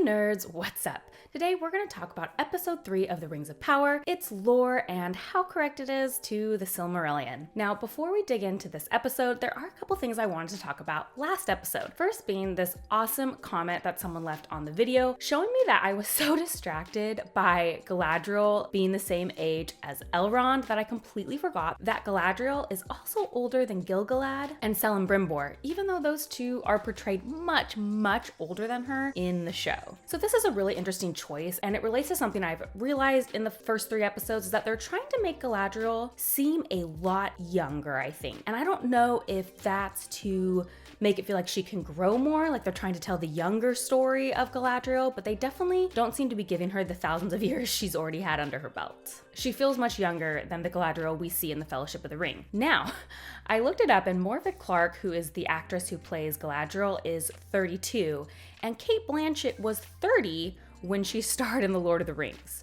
nerds, what's up? Today we're going to talk about episode 3 of the Rings of Power, its lore, and how correct it is to the Silmarillion. Now, before we dig into this episode, there are a couple things I wanted to talk about last episode. First being this awesome comment that someone left on the video, showing me that I was so distracted by Galadriel being the same age as Elrond that I completely forgot that Galadriel is also older than Gil-galad and Celebrimbor, even though those two are portrayed much older than her in the show. So this is a really interesting choice, and it relates to something I've realized in the first 3 episodes, is that they're trying to make Galadriel seem a lot younger, I think. And I don't know if that's to make it feel like she can grow more, like they're trying to tell the younger story of Galadriel, but they definitely don't seem to be giving her the thousands of years she's already had under her belt. She feels much younger than the Galadriel we see in the Fellowship of the Ring. Now, I looked it up, and Morfydd Clark, who is the actress who plays Galadriel, is 32, and Cate Blanchett was 30 when she starred in The Lord of the Rings.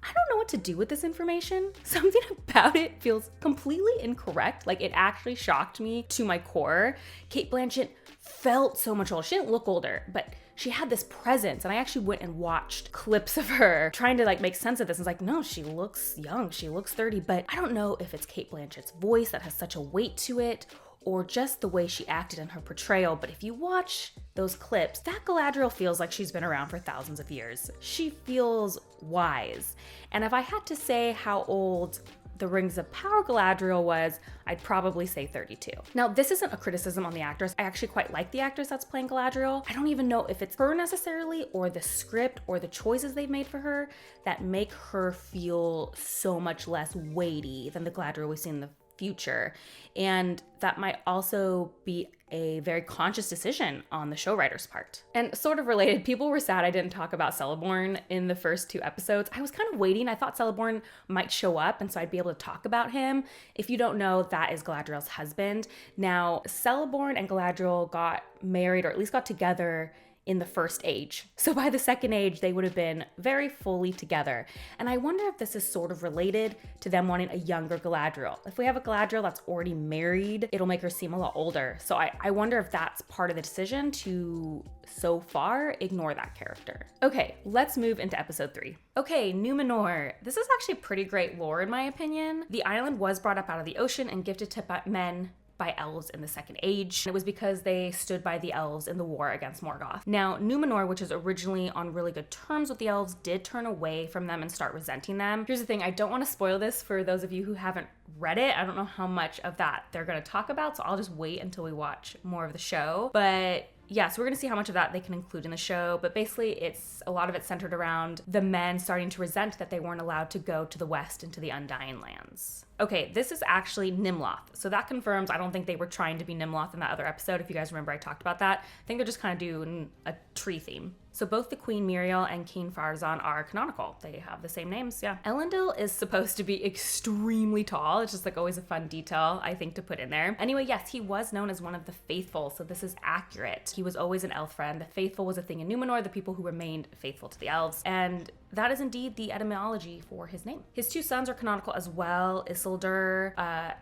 I don't know what to do with this information. Something about it feels completely incorrect. Like, it actually shocked me to my core. Cate Blanchett felt so much older. She didn't look older, but she had this presence. And I actually went and watched clips of her trying to make sense of this. And it's like, no, she looks young. She looks 30, but I don't know if it's Cate Blanchett's voice that has such a weight to it, or just the way she acted in her portrayal. But if you watch those clips, that Galadriel feels like she's been around for thousands of years. She feels wise. And if I had to say how old the Rings of Power Galadriel was, I'd probably say 32. Now, this isn't a criticism on the actress. I actually quite like the actress that's playing Galadriel. I don't even know if it's her necessarily, or the script, or the choices they've made for her that make her feel so much less weighty than the Galadriel we see in the future. And that might also be a very conscious decision on the show writer's part. And sort of related, people were sad I didn't talk about Celeborn in the first 2 episodes. I was kind of waiting. I thought Celeborn might show up, and so I'd be able to talk about him. If you don't know, that is Galadriel's husband. Now, Celeborn and Galadriel got married, or at least got together, in the first age. So by the second age, they would have been very fully together. And I wonder if this is sort of related to them wanting a younger Galadriel. If we have a Galadriel that's already married, it'll make her seem a lot older. So I wonder if that's part of the decision to, so far, ignore that character. Okay, let's move into episode 3. Okay, Numenor. This is actually pretty great lore in my opinion. The island was brought up out of the ocean and gifted to men by elves in the Second Age. It was because they stood by the elves in the war against Morgoth. Now, Numenor, which is originally on really good terms with the elves, did turn away from them and start resenting them. Here's the thing, I don't want to spoil this for those of you who haven't read it. I don't know how much of that they're going to talk about, so I'll just wait until we watch more of the show. But yeah, so we're going to see how much of that they can include in the show, but basically a lot of it centered around the men starting to resent that they weren't allowed to go to the west into the Undying Lands. Okay, this is actually Nimloth. So that confirms I don't think they were trying to be Nimloth in that other episode. If you guys remember, I talked about that. I think they're just kind of doing a tree theme. So both the Queen Muriel and King Farazan are canonical. They have the same names, yeah. Elendil is supposed to be extremely tall. It's just always a fun detail, I think, to put in there. Anyway, yes, he was known as one of the faithful, so this is accurate. He was always an elf friend. The faithful was a thing in Numenor, the people who remained faithful to the elves. And that is indeed the etymology for his name. His 2 sons are canonical as well, Isildur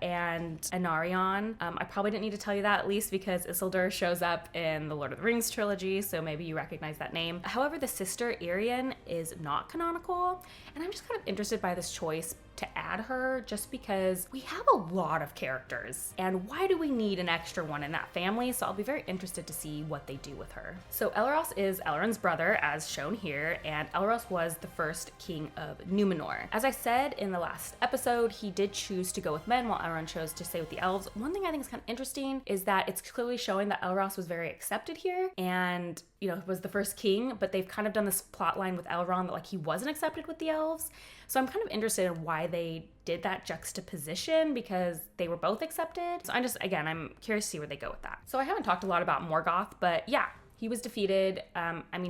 and Anarion. I probably didn't need to tell you that, at least because Isildur shows up in the Lord of the Rings trilogy, so maybe you recognize that name. However, the sister Irian is not canonical, and I'm just kind of interested by this choice to add her just because we have a lot of characters, and why do we need an extra one in that family? So I'll be very interested to see what they do with her. So Elros is Elrond's brother, as shown here, and Elros was the first king of Numenor. As I said in the last episode, he did choose to go with men while Elrond chose to stay with the elves. One thing I think is kind of interesting is that it's clearly showing that Elros was very accepted here, and was the first king, but they've kind of done this plot line with Elrond that he wasn't accepted with the elves. So I'm kind of interested in why they did that juxtaposition, because they were both accepted. So I'm curious to see where they go with that. So I haven't talked a lot about Morgoth, but yeah, he was defeated.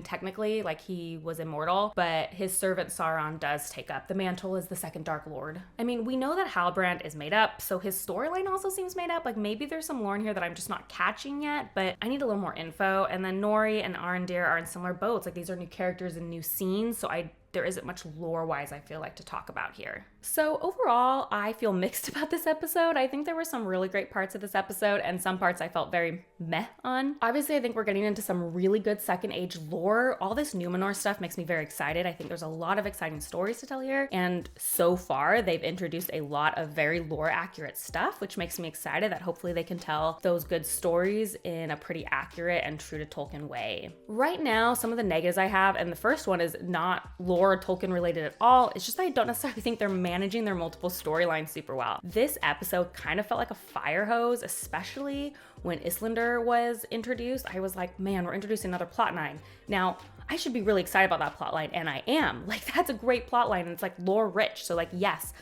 Technically, he was immortal, but his servant Sauron does take up the mantle as the second Dark Lord. We know that Halbrand is made up, so his storyline also seems made up. Maybe there's some lore in here that I'm just not catching yet, but I need a little more info. And then Nori and Arondir are in similar boats. These are new characters and new scenes, so I there isn't much lore-wise, I feel like, to talk about here. So overall, I feel mixed about this episode. I think there were some really great parts of this episode and some parts I felt very meh on. Obviously, I think we're getting into some really good Second Age lore. All this Numenor stuff makes me very excited. I think there's a lot of exciting stories to tell here. And so far, they've introduced a lot of very lore-accurate stuff, which makes me excited that hopefully they can tell those good stories in a pretty accurate and true to Tolkien way. Right now, some of the negatives I have, and the first one is not lore or Tolkien related at all, it's just that I don't necessarily think they're managing their multiple storylines super well. This episode kind of felt like a fire hose, especially when Islander was introduced. I was like, man, we're introducing another plot line. Now, I should be really excited about that plot line, and I am. Like, that's a great plot line, and it's like lore rich, so like, yes.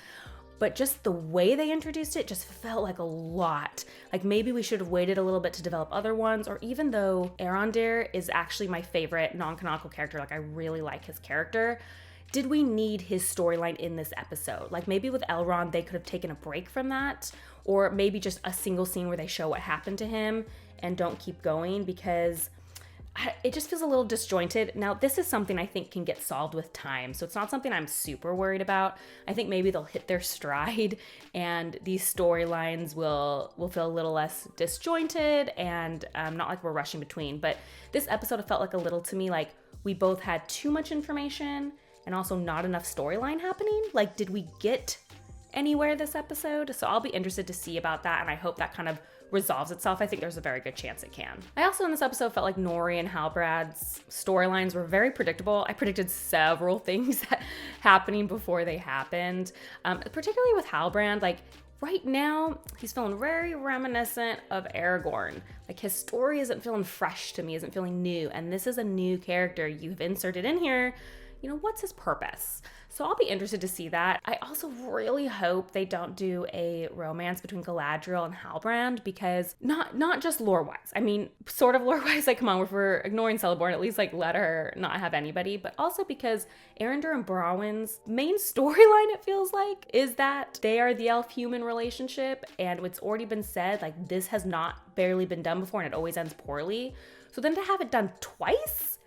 But just the way they introduced it just felt like a lot. Like maybe we should have waited a little bit to develop other ones, or even though Arondir is actually my favorite non-canonical character, like I really like his character, did we need his storyline in this episode? Like maybe with Elrond, they could have taken a break from that, or maybe just a single scene where they show what happened to him and don't keep going, because it just feels a little disjointed. Now, this is something I think can get solved with time, so it's not something I'm super worried about. I think maybe they'll hit their stride and these storylines will feel a little less disjointed and not like we're rushing between. But this episode felt like a little to me like we both had too much information and also not enough storyline happening. Like, did we get anywhere this episode? So I'll be interested to see about that, and I hope that kind of resolves itself. I think there's a very good chance it can. I also in this episode felt like Nori and Halbrad's storylines were very predictable. I predicted several things happening before they happened, particularly with Halbrand. Like right now, he's feeling very reminiscent of Aragorn. Like his story isn't feeling fresh to me, isn't feeling new, and this is a new character you've inserted in here. You know, what's his purpose? So I'll be interested to see that. I also really hope they don't do a romance between Galadriel and Halbrand, because not just lore-wise. I mean, sort of lore-wise, like come on, if we're ignoring Celeborn, at least like let her not have anybody, but also because Arondir and Bronwyn's main storyline, it feels like, is that they are the elf-human relationship, and it's already been said, like this has not barely been done before and it always ends poorly. So then to have it done twice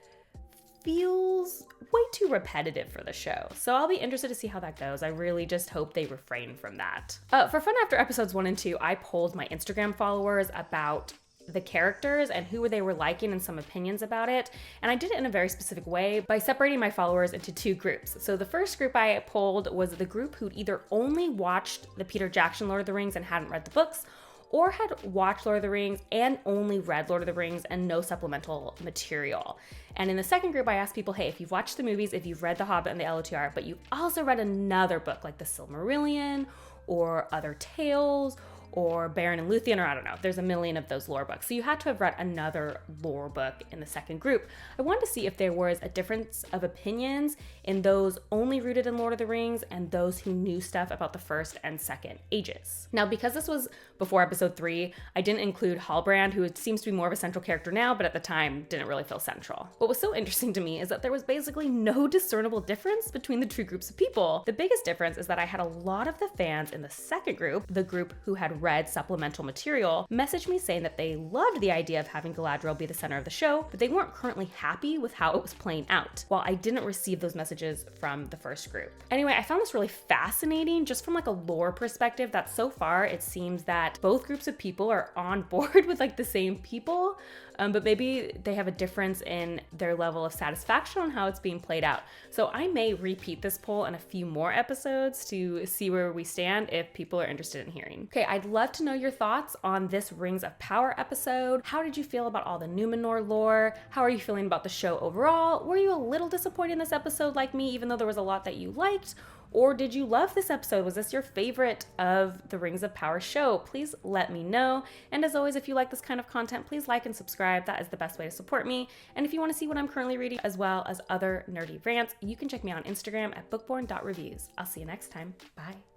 feels way too repetitive for the show. So I'll be interested to see how that goes. I really just hope they refrain from that. For Fun After episodes 1 and 2, I polled my Instagram followers about the characters and who they were liking and some opinions about it. And I did it in a very specific way by separating my followers into two groups. So the first group I polled was the group who'd either only watched the Peter Jackson Lord of the Rings and hadn't read the books, or had watched Lord of the Rings and only read Lord of the Rings and no supplemental material. And in the second group, I asked people, hey, if you've watched the movies, if you've read The Hobbit and the LOTR, but you've also read another book like The Silmarillion or Other Tales or Beren and Luthien, or I don't know, there's a million of those lore books. So you had to have read another lore book in the second group. I wanted to see if there was a difference of opinions in those only rooted in Lord of the Rings and those who knew stuff about the first and second ages. Now, because this was before episode 3, I didn't include Halbrand, who seems to be more of a central character now, but at the time didn't really feel central. What was so interesting to me is that there was basically no discernible difference between the two groups of people. The biggest difference is that I had a lot of the fans in the second group, the group who had read supplemental material, messaged me saying that they loved the idea of having Galadriel be the center of the show, but they weren't currently happy with how it was playing out, while I didn't receive those messages from the first group. Anyway, I found this really fascinating just from like a lore perspective, that so far it seems that both groups of people are on board with like the same people, but maybe they have a difference in their level of satisfaction on how it's being played out. So I may repeat this poll in a few more episodes to see where we stand if people are interested in hearing. Okay, I'd love to know your thoughts on this Rings of Power episode. How did you feel about all the Numenor lore? How are you feeling about the show overall? Were you a little disappointed in this episode like me, even though there was a lot that you liked? Or did you love this episode? Was this your favorite of the Rings of Power show? Please let me know. And as always, if you like this kind of content, please like and subscribe. That is the best way to support me. And if you want to see what I'm currently reading, as well as other nerdy rants, you can check me out on Instagram at bookborn.reviews. I'll see you next time. Bye.